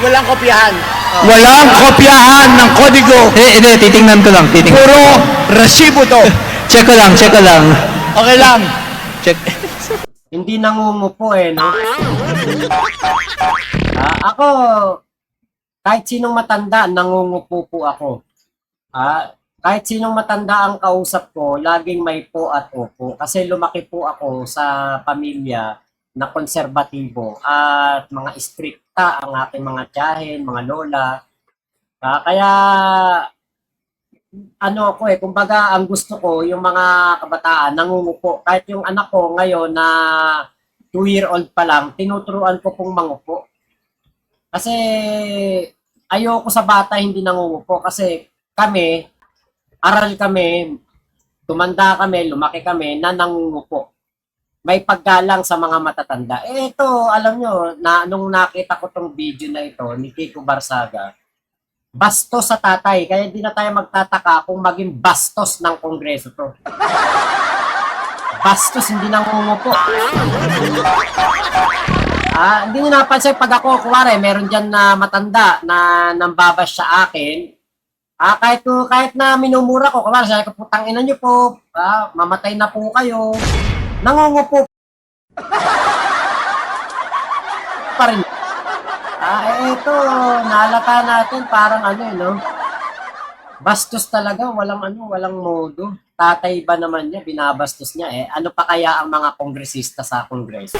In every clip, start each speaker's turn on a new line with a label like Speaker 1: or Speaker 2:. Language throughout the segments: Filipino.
Speaker 1: Walang kopyahan.
Speaker 2: Walang kopyahan ng kodigo.
Speaker 3: Hindi, titingnan ko lang.
Speaker 2: Puro resibo to.
Speaker 3: Check ko lang.
Speaker 2: Okay lang.
Speaker 3: Check.
Speaker 4: Hindi nangungupo no? Ako, kahit sinong matanda, nangungupo po ako. Kahit sinong matanda ang kausap ko, laging may po at opo. Kasi lumaki po ako sa pamilya na konserbatibo at mga strikta ang aking mga tiyahin, mga lola. Kaya kumbaga ang gusto ko yung mga kabataan nangungupo. Kahit yung anak ko ngayon na 2-year-old pa lang, tinuturuan ko pong mangupo. Kasi ayoko sa bata hindi nangungupo kasi aral kami, tumanda kami, lumaki kami na nangungupo. May paggalang sa mga matatanda. Ito, alam nyo, nung nakita ko tong video na ito ni Kiko Barsaga, bastos sa tatay. Kaya hindi na tayo magtataka kung maging bastos ng Kongreso to. Bastos, hindi nangungupo. Hindi nyo napansin pag ako, kuwari, meron dyan na matanda na nambabas sa akin, kahit na minumura ko, kuwari, sabi ko, putang ina nyo po, mamatay na po kayo, nangungupo pa rin. Ito, naalata natin, parang no? Bastos talaga, walang modo. Tatay ba naman niya, binabastos niya ano pa kaya ang mga kongresista sa kongreso?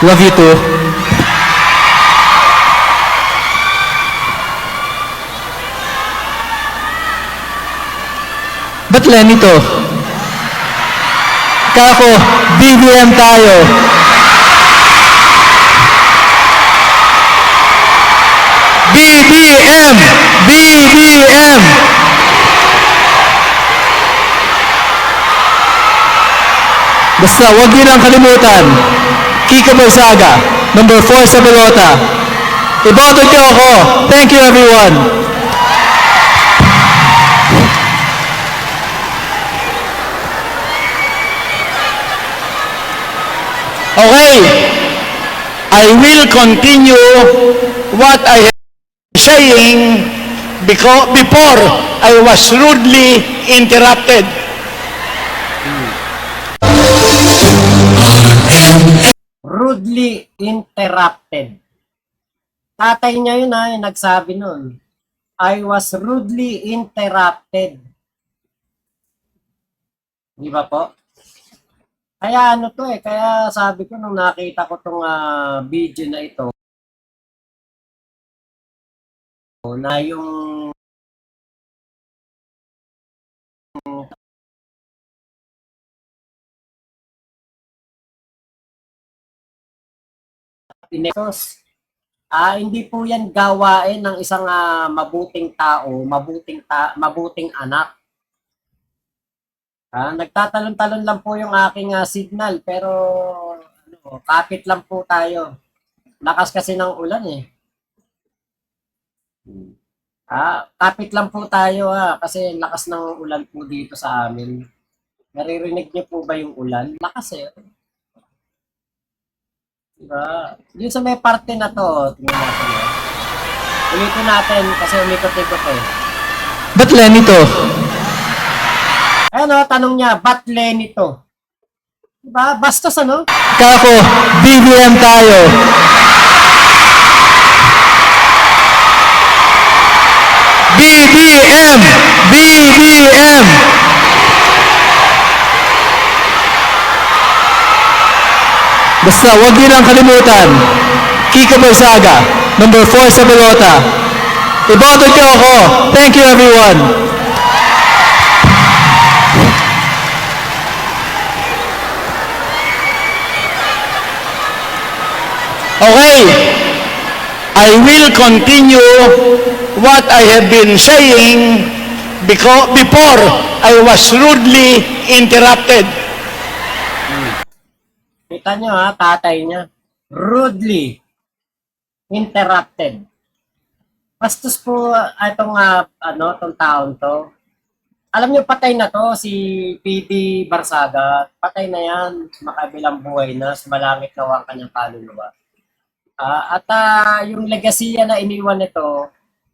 Speaker 3: Love you too. Ba't Lenny to? Kako, BBM tayo.
Speaker 2: BBM! BBM!
Speaker 3: Basta, huwag niyo nang kalimutan. Kiko Barsaga, number 4 sa pelota. Iboto niyo ako. Thank you, everyone.
Speaker 2: Okay. I will continue what I have been saying before I was rudely interrupted.
Speaker 4: Rudely interrupted. Tatay niya yun yung nagsabi nun. I was rudely interrupted. Di ba po? Kaya kaya sabi ko nung nakita ko tong video na ito, na yung Inesos, hindi po yan gawain ng isang mabuting tao, mabuting anak. Nagtatalon-talon lang po yung aking signal, pero kapit lang po tayo. Lakas kasi ng ulan kapit lang po tayo kasi lakas ng ulan po dito sa amin. Naririnig niyo po ba yung ulan? Lakas Diba? Yung sa may parte na to, tingnan natin ulitin natin kasi umikot-ikot
Speaker 3: Ba't Lenny to?
Speaker 4: Tanong niya, ba't Lenny to? Diba? Bastos
Speaker 3: Kako, BBM tayo.
Speaker 2: BBM! BBM!
Speaker 3: Basta, huwag niyo nang kalimutan. Kiko Barsaga, number 4 sa pelota. Iboto niyo ako. Thank you, everyone.
Speaker 2: Okay. I will continue what I have been saying before I was rudely interrupted.
Speaker 4: Kita nyo tatay niya. Rudely interrupted. Bastos po itong taon to. Alam niyo, patay na to, si PD Barsaga. Patay na yan, makabilang buhay na, sumalangit na ang kanyang kaluluwa. Yung legasiya na iniwan nito,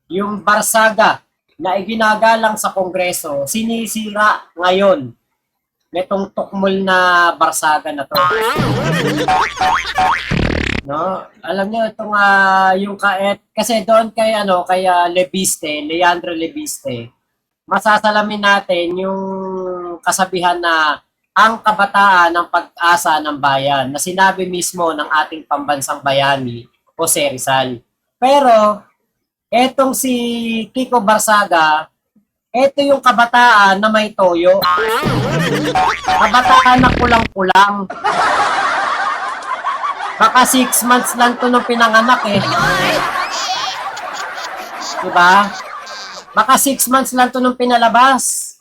Speaker 4: yung Barsaga na iginagalang sa Kongreso, sinisira ngayon netong tukmol na Barsaga na to. No, alam niyo itong yung kasi doon kay Leandro Lebiste, masasalamin natin yung kasabihan na ang kabataan ng pag-asa ng bayan na sinabi mismo ng ating pambansang bayani, Jose Rizal. Pero etong si Kiko Barsaga, ito yung kabataan na may toyo. Kabataan na kulang-kulang. Baka 6 months lang to nung pinanganak eh. Diba? Baka 6 months lang to nung pinalabas.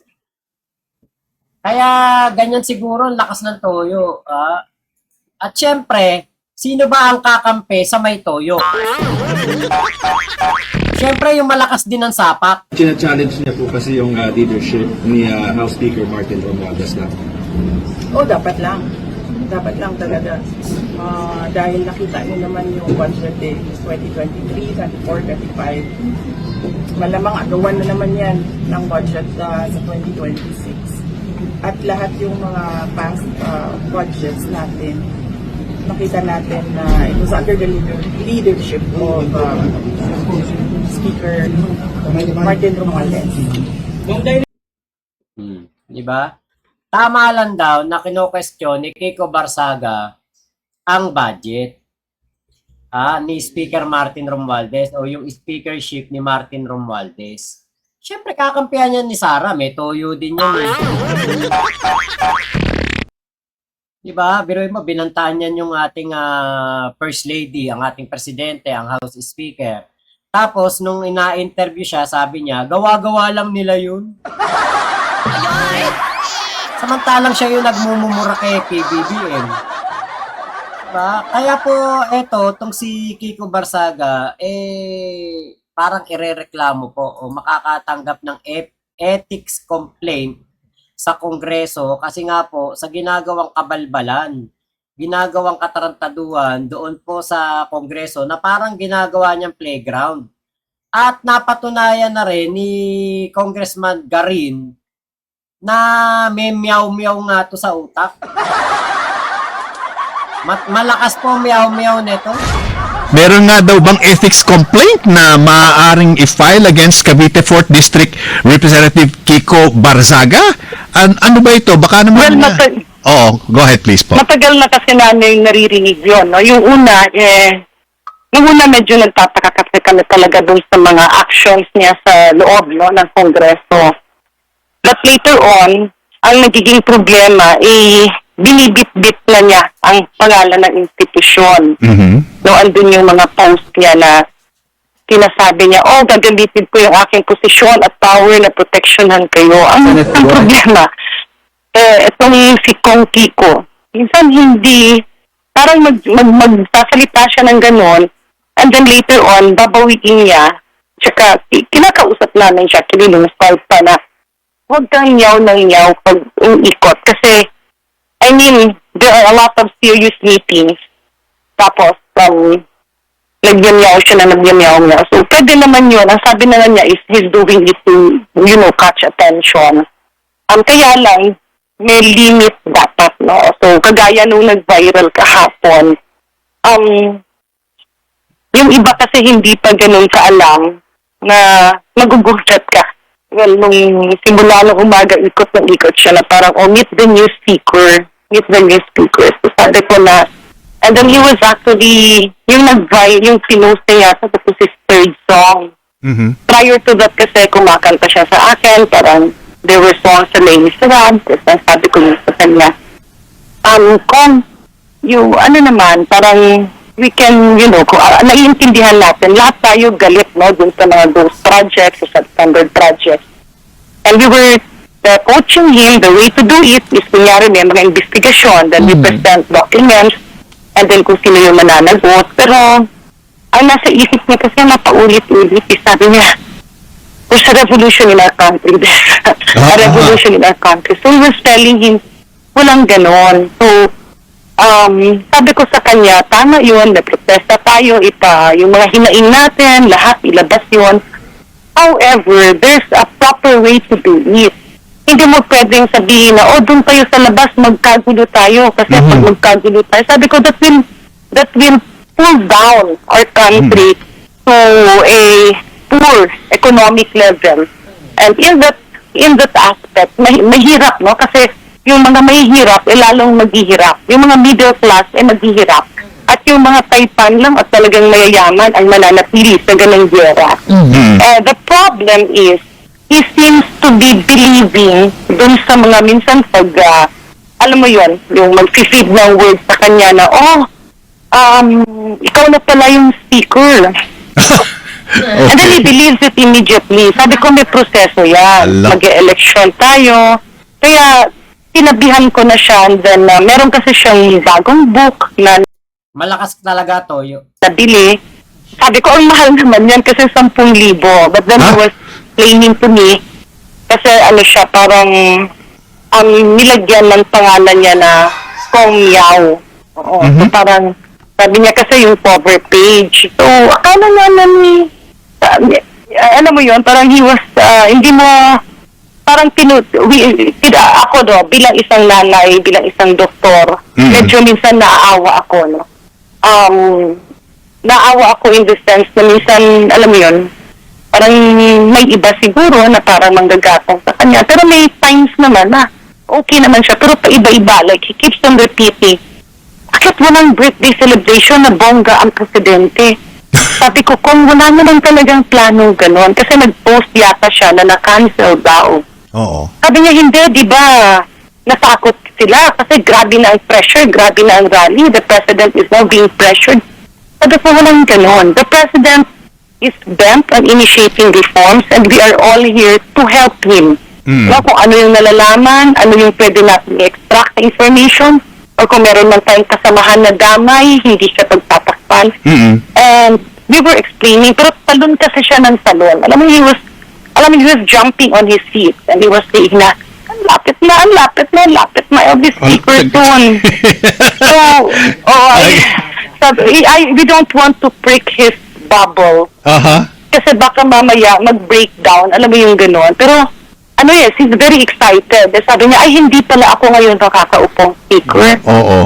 Speaker 4: Kaya ganyan siguro ang lakas ng toyo. At syempre, sino ba ang kakampi sa may toyo? Syempre, yung malakas din ang sapak.
Speaker 1: China-challenge niya po kasi yung leadership ni House Speaker Martin Romualdez na.
Speaker 5: Dapat lang. Dapat lang talaga. Dahil nakita niyo naman yung budget 2023, 24, 25. Malamang agawan na naman yan ng budget sa 2026. At lahat yung mga past budgets natin, nakita natin na it was under the leadership of Speaker Martin Romualdez.
Speaker 4: Diba? Tama lang daw na kino-question ni Kiko Barsaga ang budget ni Speaker Martin Romualdez o yung speakership ni Martin Romualdez. Siyempre, kakampihan yan ni Sara. May toyo din yan eh. Diba? Biruin mo, binantaan yan yung ating First Lady, ang ating Presidente, ang House Speaker. Tapos, nung ina-interview siya, sabi niya, gawa-gawa lang nila yun. Samantalang siya yung nagmumumura kay PBBM. Diba? Kaya po, itong si Kiko Barsaga, parang irereklamo po o makakatanggap ng ethics complaint sa Kongreso kasi nga po sa ginagawang kabalbalan, ginagawang katarantaduhan doon po sa Kongreso na parang ginagawa niyang playground. At napatunayan na rin ni Congressman Garin na may meow-meow nga to sa utak. Malakas po meow-meow nito.
Speaker 6: Meron nga daw bang ethics complaint na maaaring i-file against Cavite 4th District Representative Kiko Barzaga? Ano ba ito? Baka naman... Oo, go ahead please po.
Speaker 7: Matagal na kasi namin naririnig yun. No? Yung una, medyo nagtataka kasi kami talaga dun sa mga actions niya sa loob ng Kongreso. But later on, ang nagiging problema binibit-bit na niya ang pangalan ng institusyon.
Speaker 6: Mm-hmm.
Speaker 7: No, andun yung mga post niya na sinasabi niya, gagamitin ko yung aking posisyon at power na proteksyonan kayo. Ang problema, itong si Kong Kiko, minsan hindi, parang magsasalita siya ng ganon, and then later on, babawiin niya, tsaka kinakausap namin siya, kilinungstyle pa na, huwag kang nyaw ng nyaw pag uikot, kasi I mean, there are a lot of serious meetings. Tapos, nagyamyaw siya na nagyamyaw niya. So, pwede naman yun. Ang sabi naman niya is he's doing it to, catch attention. Kaya lang, may limit dapat, no? So, kagaya nung nag-viral kahapon, yung iba kasi hindi pa ganun kaalam na magugulat ka. Well, nung simula ng umaga, ikot siya na parang, meet the new speaker. So, sabi ko na, and then he was actually, yung pinost niya, tapos his third song.
Speaker 6: Mm-hmm.
Speaker 7: Prior to that kasi, kumakanta siya sa akin, parang, there were songs sa Les Miserables, tapos sabi ko sa kanya, kung, parang, we can, naiintindihan natin, lahat tayo galit, no, dun sa mga those projects, sa standard projects. And we were coaching him, the way to do it is, kunyari may mga investigasyon, then we present documents, and then kung sino yung mananagot. Pero, ang nasa isip niya kasi mapaulit-ulit, sabi niya, there's a revolution in our country. There's a revolution in our country. So he was telling him, walang ganon. So, sabi ko sa kanya, tama yun, na-protesta tayo, yung mga hinaing natin, lahat ilabas yun. However, there's a proper way to do it. Hindi mo pwedeng sabihin na, doon tayo sa labas, magkagulo tayo. Kasi pag magkagulo tayo, sabi ko, that will pull down our country to a poor economic level. And in that aspect, mahirap, no? Kasi yung mga mahihirap, lalong maghihirap. Yung mga middle class, maghihirap. At yung mga taipan lang at talagang mayayaman ang mananatili sa ganang gera. The problem is, he seems to be believing dun sa mga minsan pag, alam mo yon, yung mag-feed ng words sa kanya na, ikaw na pala yung speaker. And then he believes it immediately. Sabi ko, may proseso yan. Mag-e-election tayo. Kaya, sinabihan ko na siya. And then, meron kasi siyang bagong book na
Speaker 4: Malakas talaga to.
Speaker 7: nabili. Sabi ko, ang mahal naman yan kasi 10,000. But then he was claiming to me kasi ano siya, parang nilagyan ng pangalan niya na Kong Yao. Oo. So parang sabi niya kasi yung cover page. So, akala naman alam mo yun, parang he was, hindi mo, parang ako bilang isang nanay, bilang isang doktor, medyo minsan naaawa ako, no? Naawa ako in the sense na minsan, alam mo yun, parang may iba siguro na parang manggagatong sa kanya. Pero may times naman na okay naman siya. Pero pa iba-iba, like he keeps on repeating, bakit walang birthday celebration na bongga ang presidente? Sabi ko, kung wala naman talagang planong ganon, kasi nag-post yata siya na na-cancel daw.
Speaker 6: Oo.
Speaker 7: Sabi niya, hindi, di ba, natakot sila kasi grabe na ang pressure, grabe na ang rally. The president is now being pressured. Sabi ko, walang ganon. The president is bent on initiating reforms and we are all here to help him. No, kung ano yung nalalaman, ano yung pwede natin i-extract information, or kung meron man tayong kasamahan na damay, hindi siya pagtatakpan. And we were explaining, pero talon kasi siya ng talon. Alam mo, he was jumping on his seat and he was saying na, ang lapit na, I'll be speaker soon. So, we don't want to prick his bubble. Kasi baka mamaya mag-breakdown, alam mo yung gano'n. Pero, he's very excited. Sabi niya, hindi pala ako ngayon nakakaupong speaker.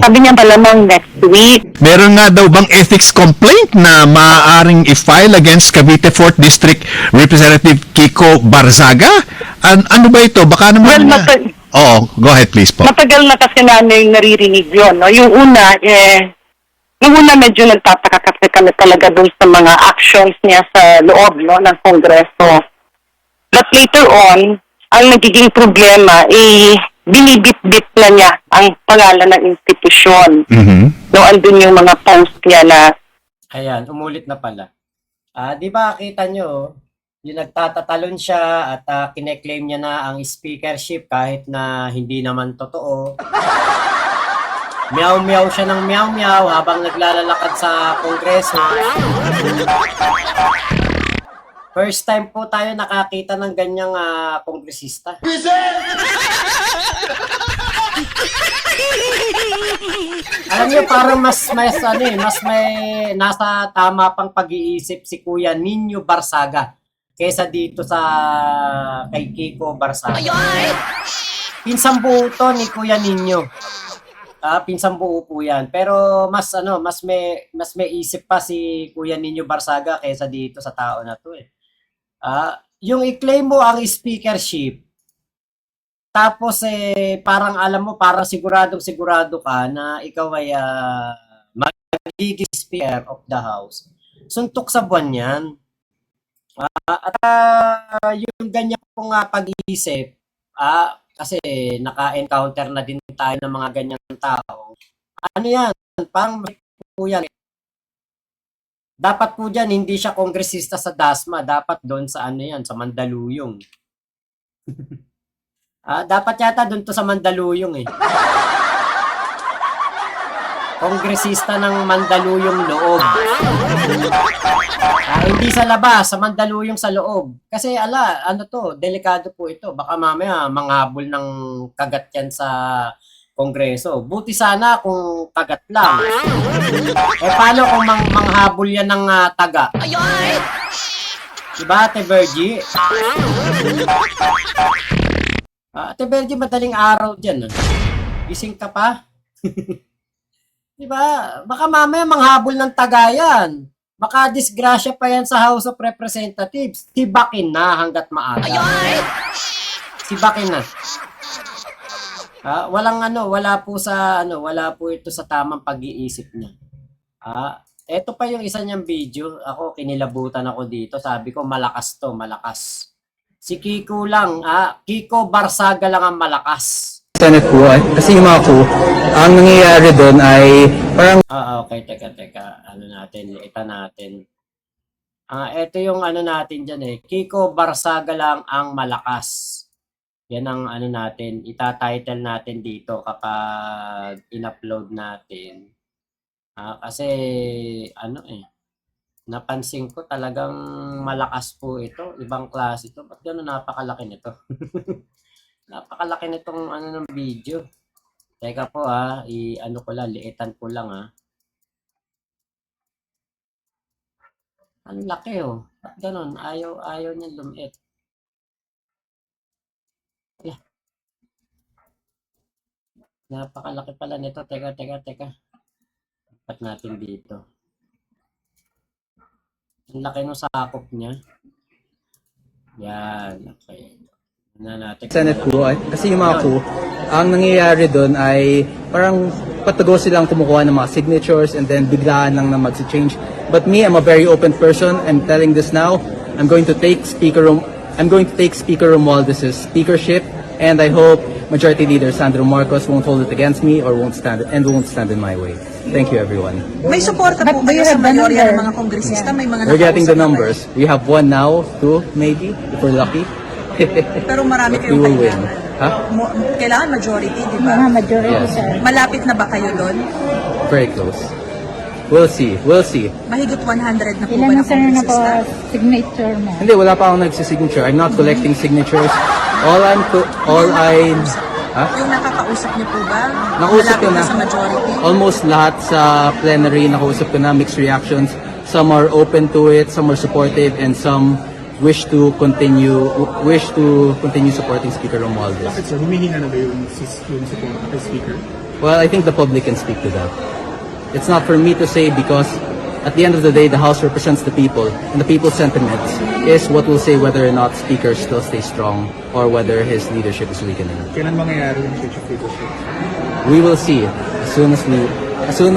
Speaker 7: Sabi niya, malamang next week.
Speaker 6: Meron nga daw bang ethics complaint na maaaring i-file against Cavite 4th District Representative Kiko Barzaga? Ano ba ito? Baka naman go ahead please po.
Speaker 7: Matagal na kasi namin naririnig yun. No? Yung una, nung una medyo nagtataka kasi kami talaga dun sa mga actions niya sa loob ng Kongreso. But later on, ang nagiging problema binibit-bit na niya ang pangalan ng institusyon. No, andun yung mga post niya na
Speaker 4: Ayan, umulit na pala. Di ba kita nyo, yung nagtatatalon siya at kine-claim niya na ang speakership kahit na hindi naman totoo. Meow-meow siya ng meow-meow habang naglalakad sa Kongreso. First time po tayo nakakita ng ganyang kongresista. Alam niyo, parang mas may nasa tama pang pag-iisip si Kuya Nino Barzaga kaysa dito sa kay Kiko Barzaga. Pinsang buo to ni Kuya Nino. Pinsang buo po yan. Pero mas may isip pa si Kuya Nino Barzaga kaysa dito sa tao na to eh. Yung i-claim mo ang speakership, tapos parang alam mo, parang sigurado ka na ikaw ay magiging Speaker of the House. Suntok sa buwan yan. Yung ganyan pong pag-iisip, kasi naka-encounter na din tayo ng mga ganyang tao. Ano yan? Parang po yan. Dapat po dyan, hindi siya kongresista sa DASMA. Dapat doon sa sa Mandaluyong. Dapat yata doon to sa Mandaluyong eh. kongresista ng Mandaluyong Loob. Hindi sa labas, sa Mandaluyong sa loob. Kasi ano to, delikado po ito. Baka mamaya manghabol ng kagat yan sa Kongreso. Buti sana kung kagat lang. Paano kung manghabol yan ng taga? Diba, Ate Virgie? Ate Virgie, madaling araw dyan. Gising ka pa? Diba? Baka mamaya manghabol ng taga yan. Baka disgrasya pa yan sa House of Representatives. Tibakin na hanggat maaga. Tibakin na. Wala po ito sa tamang pag-iisip niya. Ito pa yung isa niyang video. Ako, kinilabutan ako dito. Sabi ko, malakas to, malakas. Si Kiko lang, Kiko Barsaga lang ang malakas.
Speaker 3: Senate po, kasi yung mga po, ang nangyayari doon ay parang
Speaker 4: Okay, teka. Liitan natin. Ito yung natin dyan Kiko Barsaga lang ang malakas. Yan ang natin. Ita-title natin dito kapag in-upload natin. Kasi napansin ko talagang malakas po ito. Ibang klase ito. Ba't gano'n napakalaki nito? Napakalaki nitong ng video. Teka po ko lang, liitan ko lang Ang laki Ba't gano'n? Ayaw niya lumiit. Napakalaki pala nito. Teka. Dapat natin dito. Ang laki ng sakop niya. Yan. Okay.
Speaker 3: Senate po, kasi yung mga po, ang nangyayari doon ay parang patago silang kumukuha ng mga signatures and then biglaan lang na mag-change. But me, I'm a very open person. I'm telling this now. I'm going to take Speaker Romualdez' speakership, and I hope Majority Leader Sandro Marcos won't hold it against me or won't stand in my way. Thank you, everyone.
Speaker 8: May suporta po kayo sa mayorya ng mga kongresista? May mga
Speaker 3: We're getting the
Speaker 8: nakausap na
Speaker 3: numbers. We have 1 now, 2 maybe, if we're lucky.
Speaker 8: kayo? Pero marami
Speaker 3: But we
Speaker 8: kayong
Speaker 3: will win.
Speaker 8: kailangan. Kailangan majority, di ba?
Speaker 9: majority,
Speaker 3: Yes.
Speaker 9: sir.
Speaker 8: Malapit na ba kayo doon?
Speaker 3: Very close. We'll see.
Speaker 8: Mahigit 100 na po
Speaker 9: Ilan
Speaker 8: ba
Speaker 9: na
Speaker 8: ng
Speaker 9: sir na po
Speaker 8: kongresista?
Speaker 9: signature mo?
Speaker 3: Hindi, wala pa akong nagsisignature. I'm not collecting signatures.
Speaker 8: Yung nakakausap niyo po ba?
Speaker 3: Nakausap ko
Speaker 8: Malapit
Speaker 3: na.
Speaker 8: sa majority?
Speaker 3: Almost lahat sa plenary, nakausap ko na, mixed reactions. Some are open to it, some are supportive, and some wish to continue supporting Speaker Romualdez.
Speaker 10: Bakit sir, humihina na ba yung support kay Speaker?
Speaker 3: Well, I think the public can speak to that. It's not for me to say because at the end of the day, the House represents the people, and the people's sentiments is what will say whether or not Speaker still stays strong or whether his leadership is weakening.
Speaker 10: Kailan mangyayari yung change of leadership?
Speaker 3: We will see. As soon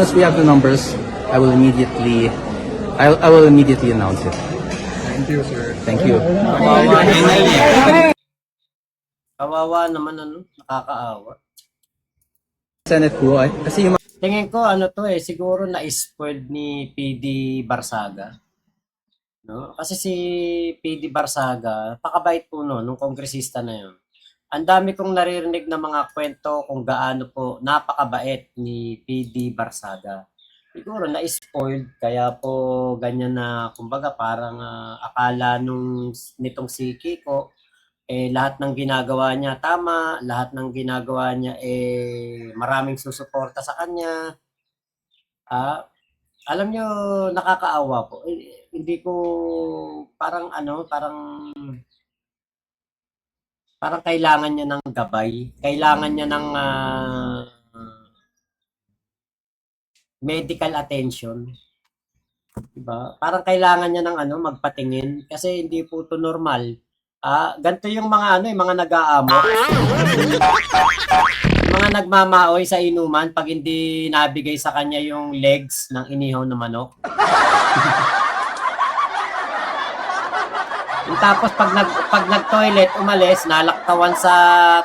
Speaker 3: as we have the numbers, I will immediately announce it.
Speaker 10: Thank you, sir.
Speaker 3: Thank you.
Speaker 4: Kawawa naman nakakaawa.
Speaker 3: Senate po, kasi yung
Speaker 4: Tingin ko siguro na-spoiled ni PD Barsaga. No? Kasi si PD Barsaga, pakabait po nung kongresista na yun. Ang dami kong naririnig na mga kwento kung gaano po napakabait ni PD Barsaga. Siguro na-spoiled, kaya po ganyan na, kumbaga parang akala nitong si Kiko, lahat ng ginagawa niya tama, lahat ng ginagawa niya maraming susuporta sa kanya. Alam niyo, nakakaawa po. Hindi ko parang kailangan niya ng gabay, kailangan niya ng medical attention. Diba? Parang kailangan niya ng magpatingin kasi hindi po to normal. Ganito yung mga mga nag-aamo. Mga nagmamaoy sa inuman pag hindi nabigay sa kanya yung legs ng inihaw na manok. Tapos pag nag-toilet, umalis, nalaktawan sa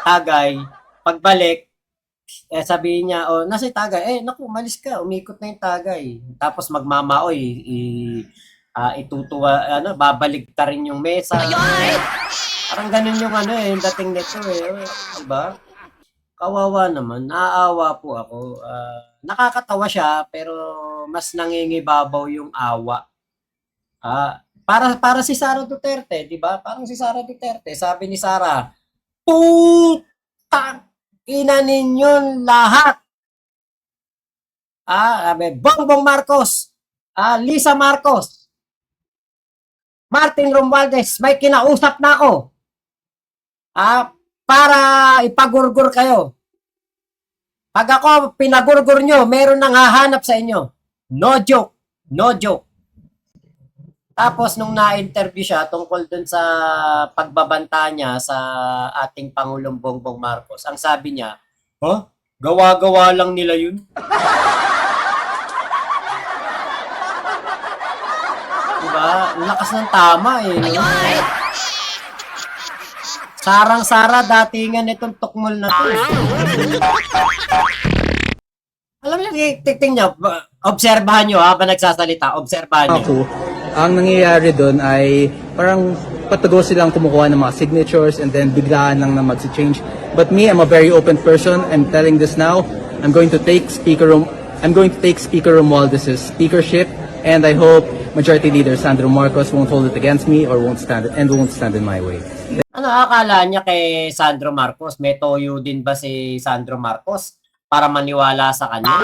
Speaker 4: tagay, pagbalik, sabihin niya, nasa yung tagay? Naku, umalis ka, umikot na yung tagay. Tapos magmamaoy, itutuwa, babaligtarin yung mesa. Parang ganun yung yung dating nito diba? kawawa naman. Naaawa po ako. Nakakatawa siya, pero mas nangingibabaw yung awa. Para si Sara Duterte, di ba? Parang si Sara Duterte, sabi ni Sara, putang ina ninyo lahat. Bongbong Marcos, Lisa Marcos, Martin Romualdez, may kinausap na ako. Para ipagurgur kayo. Pag ako pinagurgur nyo, meron nang hahanap sa inyo. No joke. No joke. Tapos nung na-interview siya tungkol dun sa pagbabanta niya sa ating Pangulong Bongbong Marcos, ang sabi niya, gawa-gawa lang nila yun. Diba? Ang lakas ng tama eh. No? Sarang-sara datingan itong tukmol na to. Alam niyo, tingnan niyo, obserbahan niyo habang nagsasalita, obserbahan niyo.
Speaker 3: Ako, ang nangyayari doon ay parang patago silang kumukuha ng mga signatures and then biglaan lang na mag-change. But me, I'm a very open person. I'm telling this now. I'm going to take Speaker Romualdez's speakership, and I hope Majority Leader Sandro Marcos won't hold it against me or won't stand in my way.
Speaker 4: Ano akala niya kay Sandro Marcos? May toyo din ba si Sandro Marcos para maniwala sa kanya?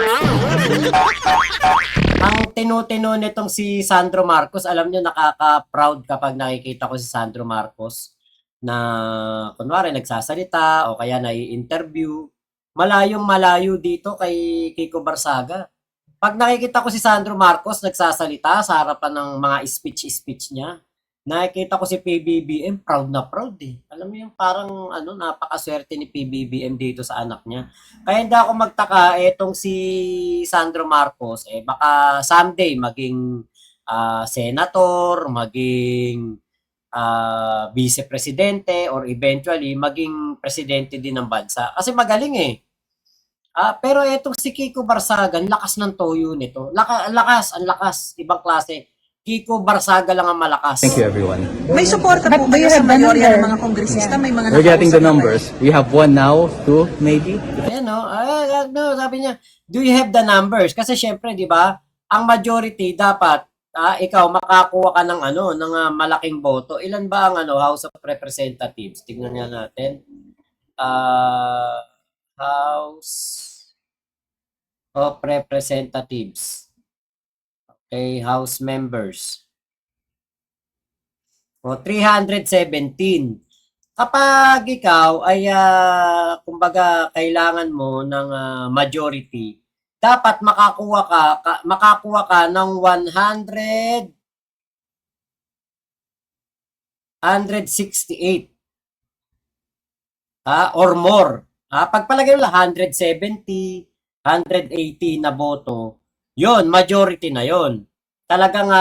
Speaker 4: Ang tinutino nitong si Sandro Marcos, alam niyo, nakaka-proud kapag nakikita ko si Sandro Marcos na kunwari nagsasalita o kaya nai-interview. Malayong-malayo dito kay Kiko Barsaga. Pag nakikita ko si Sandro Marcos nagsasalita sa harapan ng mga speech niya, nakikita ko si PBBM, proud na proud eh. Alam mo yung parang napakaswerte ni PBBM dito sa anak niya. Kaya hindi ako magtaka, etong si Sandro Marcos, baka someday maging senator, maging vice-presidente, or eventually maging presidente din ng bansa. Kasi magaling eh. Pero etong si Kiko Barsaga, ang lakas ng toyo nito. Ang lakas, ibang klase. Kiko Barsaga lang ang malakas.
Speaker 3: Thank you, everyone.
Speaker 8: May suporta po kayo sa mayorya ng mga kongresista? May mga
Speaker 3: We're getting the
Speaker 8: nakausap na kayo?
Speaker 3: numbers. We have 1 now, 2 maybe.
Speaker 4: Ayan sabi niya, do you have the numbers? Kasi syempre, di ba, ang majority dapat, ikaw makakuha ka ng malaking boto. Ilan ba ang House of Representatives? Tingnan nga natin. House of Representatives. Okay, House members. 317. Kapag ikaw ay kumbaga kailangan mo ng majority, dapat makakuha ka ng 168 or more. Pagpalagay mo lang 170, 180 na boto, yon majority na yon. Talagang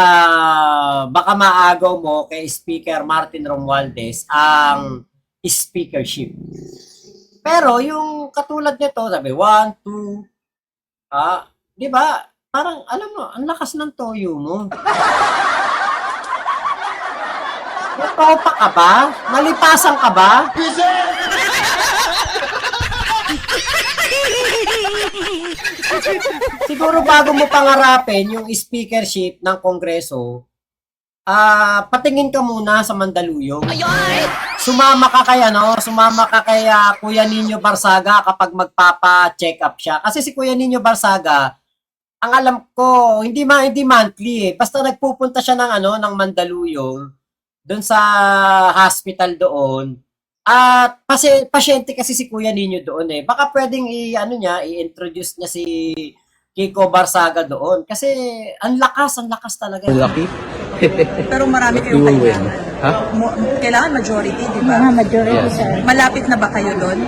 Speaker 4: baka maagaw mo kay Speaker Martin Romualdez ang speakership. Pero yung katulad nito, sabi 1, 2, di ba? Parang alam mo, ang lakas ng toyo mo. Natopa ka ba? Nalipasan ka ba? Siguro bago mo pangarapin yung speakership ng Kongreso, patingin ka muna sa Mandaluyong. Sumama ka kay Kuya Nino Barsaga kapag magpapa-check up siya. Kasi si Kuya Nino Barsaga, ang alam ko, hindi monthly eh. Basta nagpupunta siya ng Mandaluyong, doon sa hospital doon. At pasyente kasi si Kuya Nino doon eh. Baka pwedeng i-introduce niya si Kiko Barsaga doon. Kasi ang lakas talaga.
Speaker 3: Lucky.
Speaker 8: Pero marami
Speaker 3: We
Speaker 8: kayong
Speaker 3: will win.
Speaker 8: kailangan. Kailangan majority, di ba?
Speaker 3: Majority,
Speaker 8: Yes. Malapit na ba kayo doon?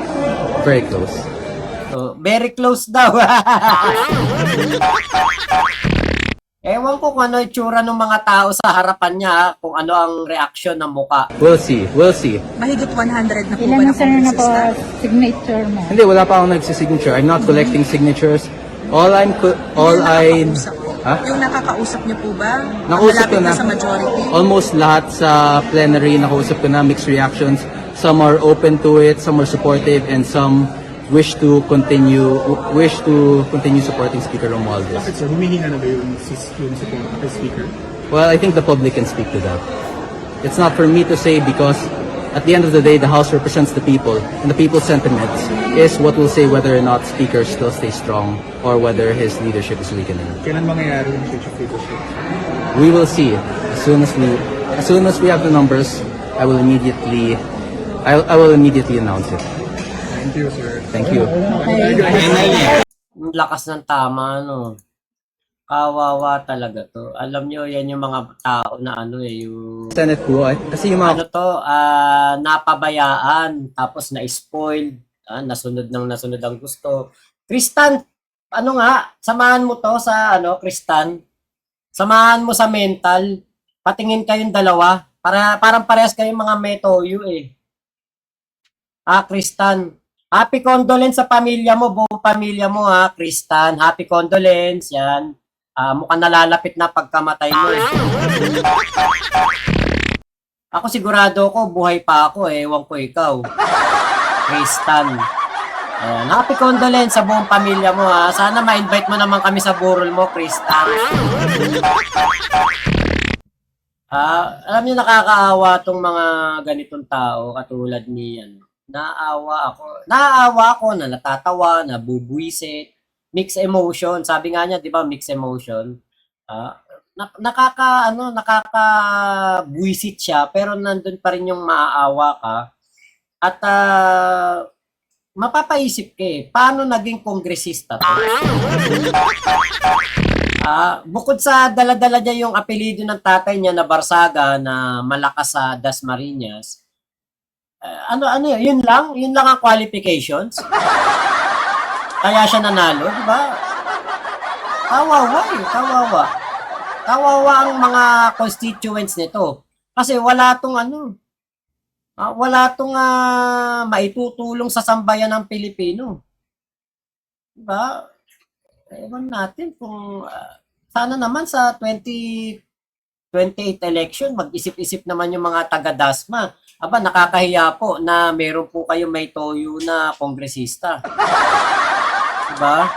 Speaker 3: Very close.
Speaker 4: So, very close daw. Ewan ko kung ano itsura ng mga tao sa harapan niya, kung ano ang reaksyon ng muka.
Speaker 3: We'll see.
Speaker 8: Mahigit 100 na po ba
Speaker 9: Ilan
Speaker 8: na
Speaker 9: na sir na po
Speaker 8: kongresista?
Speaker 9: signature mo?
Speaker 3: Hindi, wala pa akong nagsisignature. I'm not collecting signatures.
Speaker 8: Yung nakakausap niyo po ba?
Speaker 3: Nakausap ko
Speaker 8: Malapit
Speaker 3: na.
Speaker 8: sa majority?
Speaker 3: Almost lahat sa plenary, nakausap ko na, mixed reactions. Some are open to it, some are supportive, and some wish to continue supporting Speaker Romualdez.
Speaker 10: Bakit sir, humihinga na ba yung support kay speaker?
Speaker 3: Well, I think the public can speak to that. It's not for me to say because at the end of the day, the House represents the people, and the people's sentiments is what will say whether or not Speaker still stays strong or whether his leadership is weakening.
Speaker 10: Kailan mangyayari yung change of leadership?
Speaker 3: We will see. As soon as we have the numbers, I will immediately announce it.
Speaker 10: Thank you, sir.
Speaker 3: Thank you.
Speaker 4: Ang lakas ng tama, ano. Kawawa talaga to. Alam nyo, yan yung mga tao na yung
Speaker 3: Senate po, kasi yung mga
Speaker 4: napabayaan, tapos na-spoiled, nasunod ang gusto. Kristan, samahan mo to sa Kristan. Samahan mo sa mental. Patingin kayong dalawa. Parang parehas kayong mga metoyo eh. Kristan. Happy condolence sa pamilya mo, buong pamilya mo Kristan. Happy condolence, yan. Mukhang nalalapit na pagkamatay mo. Ako sigurado ko, buhay pa ako ewan ko ikaw. Kristan. Happy condolence sa buong pamilya mo Sana ma-invite mo naman kami sa burol mo, Kristan. Alam niyo nakakaawa tong mga ganitong tao katulad ni Naawa ako na natatawa, na bubuisit. Mixed emotion. Sabi nga niya, 'di ba, mixed emotion. Nakakabuisit siya pero nandun pa rin yung maaawa ka. At mapapaisip ka paano naging kongresista to? Bukod sa dala-dala niya yung apelyido ng tatay niya na Barsaga na malakas sa Dasmariñas. Yun lang ang qualifications. Kaya siya nanalo, di ba? Kawawa. Kawawa ang mga constituents nito. Kasi wala tong maitutulong sa sambayan ng Pilipino. Di ba? Ewan natin kung sana naman sa 2028 election, mag-isip-isip naman yung mga taga-Dasma. Nakakahiya po na meron po kayo may toyo na kongresista. Diba?